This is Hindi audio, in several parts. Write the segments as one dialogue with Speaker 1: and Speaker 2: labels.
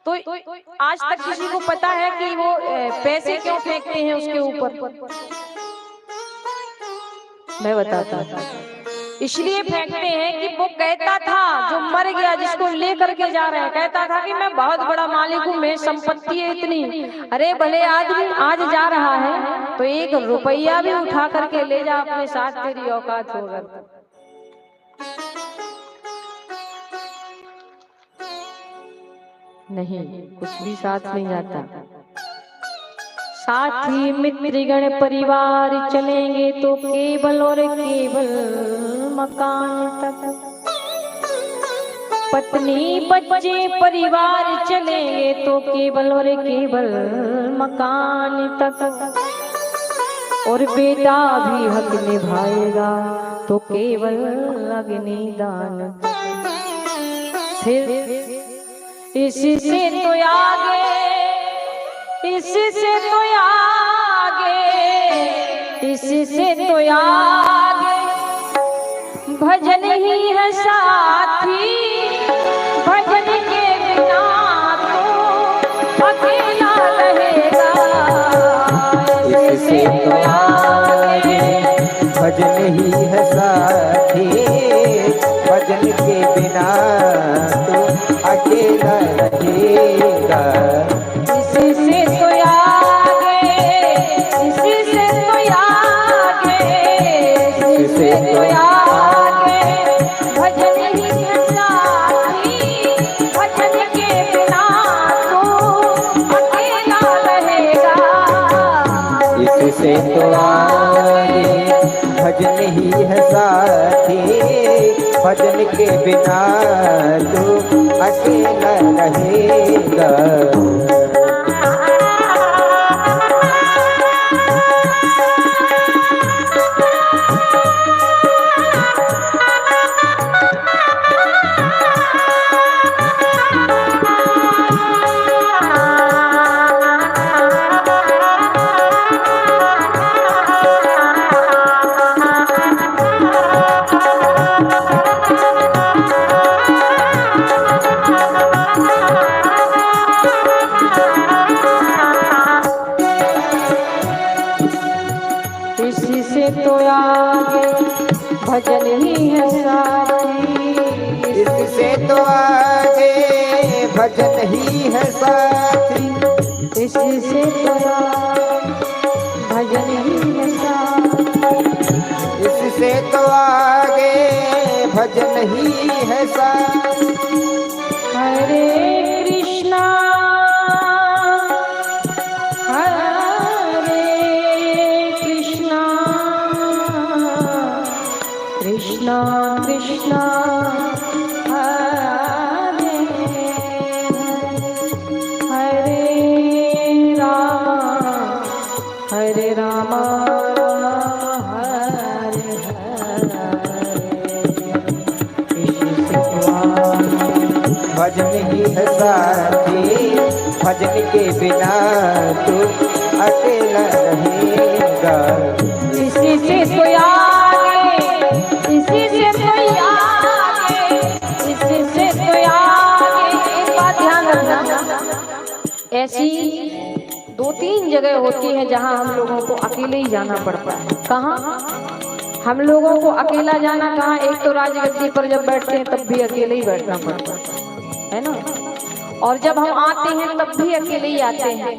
Speaker 1: तो आज तक किसी को पता है कि वो पैसे क्यों फेंकते हैं उसके ऊपर? मैं बताता हूँ। इसलिए फेंकते हैं कि वो कहता था, जो मर गया जिसको लेकर के जा रहे हैं, कहता था कि मैं बहुत बड़ा मालिक हूँ, मेरी संपत्ति है इतनी। अरे भले आदमी आज जा रहा है तो 1 रुपया भी उठा करके ले जा अपने साथ, तेरी औकात होगा। नहीं, कुछ भी साथ नहीं जाता। साथी मित्रगण परिवार चलेंगे तो केवल और केवल मकान तक। पत्नी बच्चे परिवार चलेंगे तो केवल और केवल मकान तक। और बेटा भी हक निभाएगा तो केवल अग्निदान। फिर इससे तो आगे, इससे तो आगे, इससे तो आगे भजन ही है साथी। भजन के बिना तो अकेला रहेगा। इससे तो आगे
Speaker 2: भजन ही है साथी। भजन के बिना तो अकेला रहेगा।
Speaker 1: इससे तो आगे, इससे तो आगे, इससे तो आगे भजन ही है साथी। भजन के बिना तो अकेला रहेगा।
Speaker 2: इससे तो आगे भजन ही है साथी। भजन के बिना तो अकेला रहेगा।
Speaker 1: इससे तो आगे भजन ही है साथी।
Speaker 2: इससे तो आगे भजन ही है साथी।
Speaker 1: इससे तो भजन ही है साथी।
Speaker 2: इससे तो आगे भजन ही है साथी।
Speaker 1: हरे कृष्णा हरे कृष्णा, कृष्णा कृष्णा हरे हरे, हरे राम हरे
Speaker 2: भजन ही है साथी। भजन के बिना तू अकेला रहेगा।
Speaker 1: इसी से तो आगे, इसी से तो आगे, इसी से तो आगे। एक बात ध्यान रखना, ऐसी 2-3 जगह होती है जहां हम लोगों को अकेले ही जाना पड़ता है। कहाँ हम लोगों को अकेला जाना? कहाँ? एक तो राजगद्दी पर जब बैठते हैं तब भी अकेले ही बैठना पड़ता है ना। और जब हम आते हैं तब भी अकेले ही आते हैं।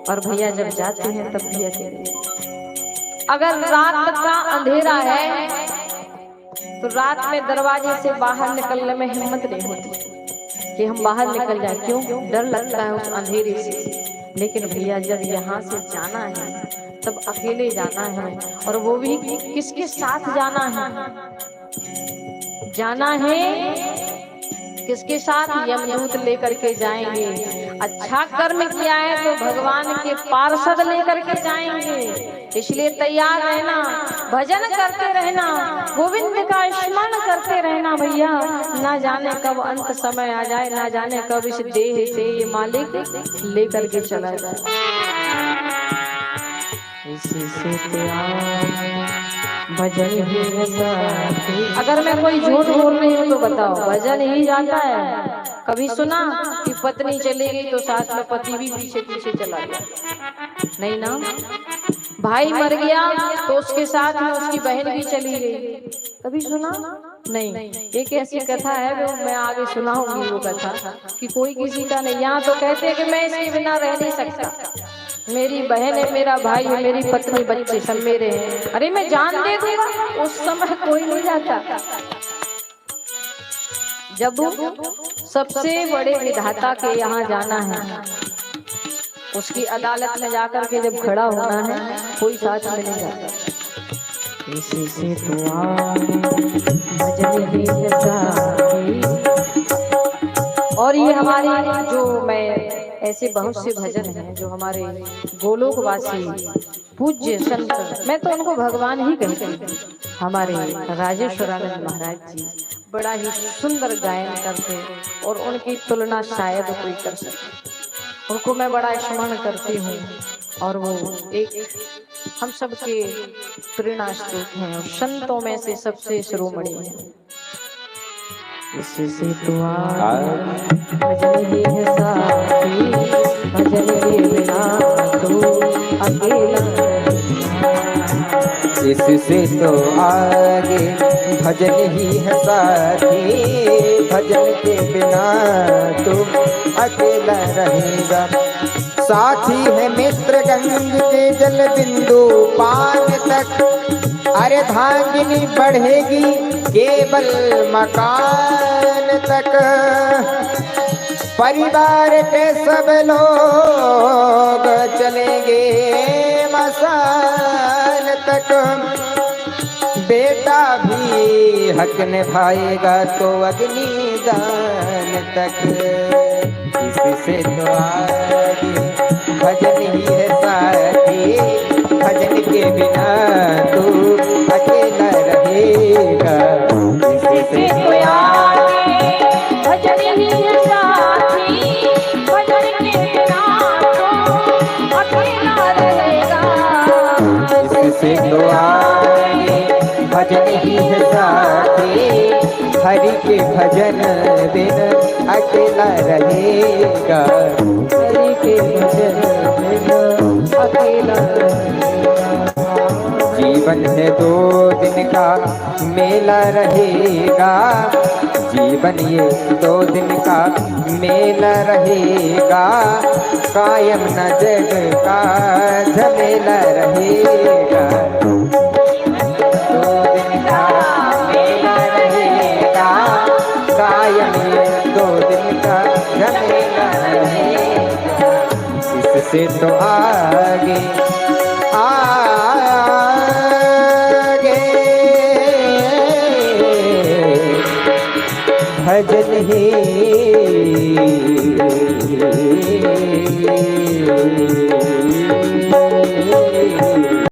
Speaker 1: और भैया जब जाते हैं तब भी अकेले। अगर रात का अंधेरा है तो रात में दरवाजे से बाहर निकलने में हिम्मत नहीं होती कि हम बाहर निकल जाए। क्यों? डर लगता है उस अंधेरे से। लेकिन भैया जब यहाँ से जाना है तब अकेले जाना है। और वो भी किसके साथ जाना है? जाना है किसके साथ? यमदूत लेकर के जाएंगे। अच्छा कर्म किया है तो भगवान के पार्षद लेकर के जाएंगे। इसलिए तैयार रहना, भजन करते रहना, गोविंद का स्मरण करते रहना भैया। ना जाने कब अंत समय आ जाए, ना जाने कब इस देह से ये मालिक लेकर के चला जाए। इसी से भजन ही है साथी। अगर मैं कोई झूठ बोल रही हूँ तो बताओ, भजन ही जाता है। कभी सुना कि पत्नी चलेगी तो साथ में पति भी पीछे पीछे चला गया? नहीं ना। भाई मर गया तो उसके साथ में उसकी बहन भी चली गई, कभी सुना? नहीं। एक ऐसी कथा है जो मैं आगे सुनाऊंगी वो कथा कि कोई किसी का नहीं। यहाँ तो कहते हैं कि मैं इसके बिना रह नहीं सकता, मेरी बहन है, मेरा भाई है, मेरी पत्नी, बच्चे सब मेरे हैं। अरे मैं जान दे दूंगा, उस समय कोई नहीं जाता। जब सबसे बड़े विधाता के यहाँ जाना है, उसकी अदालत में जाकर के जब खड़ा होना है, कोई साथ में नहीं जाता। इसी से तो और ये हमारे जो मैं ऐसे बहुत से भजन हैं जो हमारे गोलोकवासी पूज्य संत, मैं तो उनको भगवान ही कहती हूँ, हमारे राजेश्वरानंद महाराज जी बड़ा ही सुंदर गायन करते और उनकी तुलना शायद कोई कर सके। उनको मैं बड़ा स्मरण करती हूँ और वो एक हम सबके प्रेरणा स्रोत हैं और संतों में से सबसे शिरोमणि हैं। इससे तो भजन ही है साथी, भजन के बिना तो अकेला।
Speaker 2: इससे तो आगे भजन ही है साथी, भजन के बिना तुम अकेला रहेगा। साथी है मित्र गंग के जल बिंदु पान तक, अरे धांगिनी बढ़ेगी केवल मकान तक। परिवार के सब लोग चलेंगे मसान तक, बेटा भी हक निभाएगा तो अग्निदान तक। इससे तो आगे भजन ही है साथी, भजन के बिना तू अकेला रहेगा।
Speaker 1: इससे तो आगे भजन ही है साथी, भजन के बिना तो अकेला रहेगा।
Speaker 2: इससे तो आगे भजन ही है साथी, हरि के भजन बिन अकेला रहेगा।
Speaker 1: हरि के भजन बिन अकेला रहेगा।
Speaker 2: जीवन है 2 दिन का मेला रहेगा, जीवन ये 2 दिन का मेला रहेगा। कायम न जग का झमेला रहेगा। 2 दिन का मेला रहेगा, कायम ये 2 दिन का झमेला रहेगा। इससे तो आगे भजन ही